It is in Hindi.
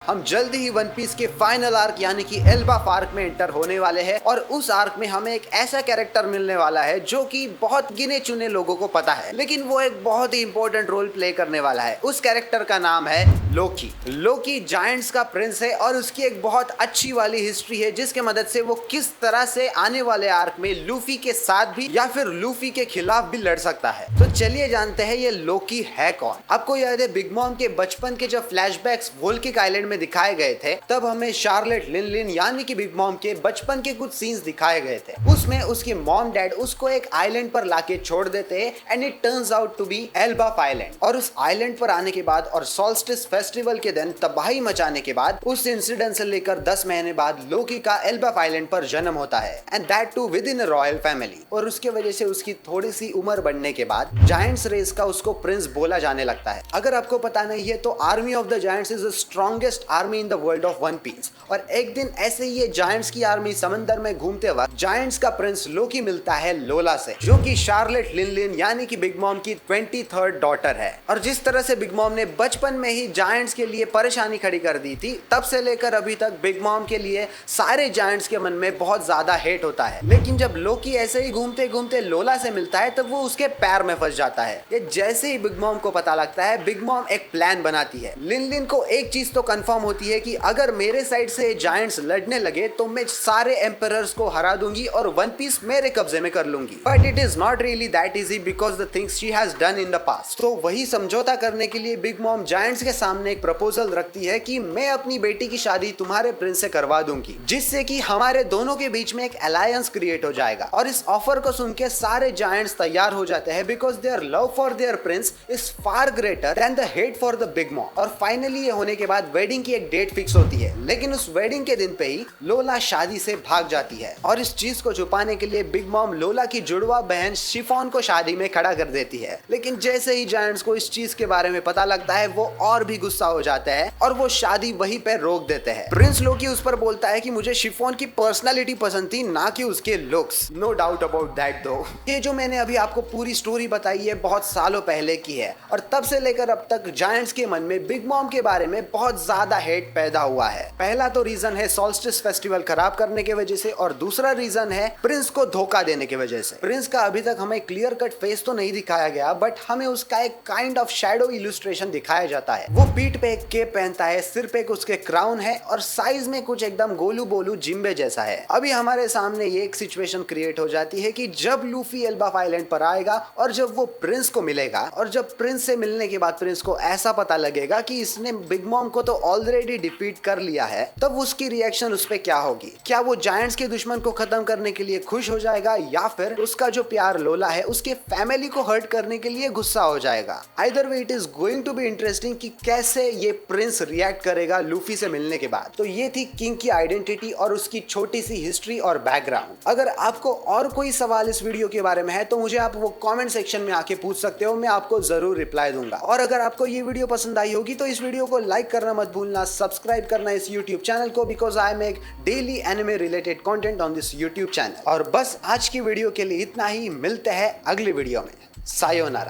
हम जल्द ही वन पीस के फाइनल आर्क यानी कि एल्बाफ आर्क में एंटर होने वाले हैं और उस आर्क में हमें एक ऐसा कैरेक्टर मिलने वाला है जो कि बहुत गिने चुने लोगों को पता है, लेकिन वो एक बहुत ही इंपॉर्टेंट रोल प्ले करने वाला है। उस कैरेक्टर का नाम है लोकी। लोकी जायंट्स का प्रिंस है और उसकी एक बहुत अच्छी वाली हिस्ट्री है जिसके मदद से वो किस तरह से आने वाले आर्क में लूफी के साथ भी या फिर लूफी के खिलाफ भी लड़ सकता है। तो चलिए जानते हैं ये लोकी है कौन। आपको याद है बिग मॉम के बचपन के जब फ्लैशबैक्स वोल्किक आइलैंड में दिखाए गए थे, तब हमें शार्लेट लिन यानी कि बिग मॉम के बचपन के कुछ सीन्स दिखाए गए थे। उसमें उसके मॉम डैड उसको एक आइलैंड पर लाके छोड़ देते हैं and it turns out to be Elba island. और उस आइलैंड पर आने के बाद और सोल्स्टिस फेस्टिवल के दिन तबाही मचाने के बाद उस इंसिडेंट से लेकर 10 महीने बाद लोकी का एल्बाफ आइलैंड पर जन्म होता है and that too with in a royal family. और उसके वजह से उसकी थोड़ी सी उम्र बढ़ने के बाद जायंट्स रेस का उसको प्रिंस बोला जाने लगता है। अगर आपको पता नहीं है तो army of the giants is the strongest army in the world of one piece. और एक दिन ऐसे ही ये जायंट्स की आर्मी समंदर में घूमते वक्त जायंट्स का प्रिंस लोकी मिलता है लोला से, जो कि शार्लेट लिन यानी कि बिग मॉम की 23rd डॉटर है। और जिस तरह से बिग मॉम ने बचपन में ही जायंट्स के लिए परेशानी खड़ी कर दी थी, तब से लेकर अभी तक बिग मॉम के लिए सारे जायंट्स के मन में बहुत ज्यादा हेट होता है। लेकिन जब लोकी ऐसे ही घूमते घूमते लोला से मिलता है तब वो उसके पैर में फंस जाता है। ये जैसे ही बिग मॉम को पता लगता है, बिग मॉम एक प्लान बनाती है। लिन को एक चीज तो कंफर्म होती है कि अगर मेरे साइड से जायंट्स लड़ने लगे तो मैं सारे एम्परर्स को हरा दूंगी और वन पीस मेरे कब्जे में कर लूंगी। But it is not really that easy because the things she has done in the past. तो वही समझौता करने के लिए बिग मॉम जायंट्स के सामने एक प्रपोजल रखती है कि मैं अपनी बेटी की शादी तुम्हारे प्रिंस से करवा दूंगी, जिससे कि हमारे दोनों के बीच में एक अलायंस क्रिएट हो जाएगा। और इस ऑफर को सुन के सारे जायंट्स तैयार हो जाते हैं because their love for their Prince is far greater than the hate for the big mom. और फाइनली ये होने के बाद वेडिंग की एक डेट फिक्स होती है, लेकिन उस वेडिंग के दिन पे ही लोला शादी से भाग जाती है। और इस चीज को छुपाने के लिए बिग मॉम लोला की जुड़वा बहन शिफॉन को शादी में खड़ा कर देती है। लेकिन जैसे ही जायंट्स को इस चीज के बारे में पता लगता है, वो और भी गुस्सा हो जाता है और वो शादी वहीं पे रोक देते हैं। प्रिंस लोकी उस पर बोलता है कि मुझे शिफॉन की पर्सनालिटी पसंद थी, ना कि उसके looks. No doubt about that though. ये जो मैंने अभी आपको पूरी स्टोरी बताई है बहुत सालों पहले की है और तब से लेकर अब तक जायंट्स के मन में बिग मॉम के बारे में बहुत ज्यादा हेट पैदा हुआ है। पहला तो रीजन है सोल्स्टिस फेस्टिवल खराब करने की वजह से और दूसरा रीजन है प्रिंस को धोखा देने की वजह से। प्रिंस का अभी तक हमें क्लियर कट फेस तो नहीं दिखाया गया, बट हमें उसका एक काइंड ऑफ शैडो इलस्ट्रेशन दिखाया जाता है। वो पीठ पे एक केप पहनता है, सिर पे उसके क्राउन है और साइज में कुछ एकदम गोलू बोलू जिम्बे जैसा है। अभी हमारे सामने ये एक सिचुएशन क्रिएट हो जाती है कि जब लूफी एल्बाफ आइलैंड पर आएगा और जब वो प्रिंस को मिलेगा और जब प्रिंस से मिलने के बाद प्रिंस को ऐसा पता लगेगा कि इसने बिग मॉम को तो ऑलरेडी डिफीट कर लिया है, तब उसकी रिएक्शन उस पे क्या होगी? क्या वो जायंट्स के दुश्मन को खत्म करने के लिए खुश हो जाएगा या फिर उसका जो प्यार लोला है उसके फैमिली को हर्ट करने के लिए गुस्सा हो जाएगा? Either way it is going to be interesting कि कैसे ये प्रिंस रिएक्ट करेगा लूफी से मिलने के बाद। तो ये थी किंग की आइडेंटिटी और उसकी छोटी सी हिस्ट्री और बैकग्राउंड। अगर आपको और कोई सवाल इस वीडियो के बारे में है तो मुझे आप वो कमेंट सेक्शन में आके पूछ सकते हो, मैं आपको जरूर रिप्लाई दूंगा। और अगर आपको ये वीडियो पसंद आई होगी तो इस वीडियो को लाइक करना मत भूलना, सब्सक्राइब करना इस यूट्यूब चैनल को, because I make daily anime related content on this YouTube channel. और बस आज की वीडियो के लिए इतना ही, मिलते हैं अगली वीडियो में। सायोनारा।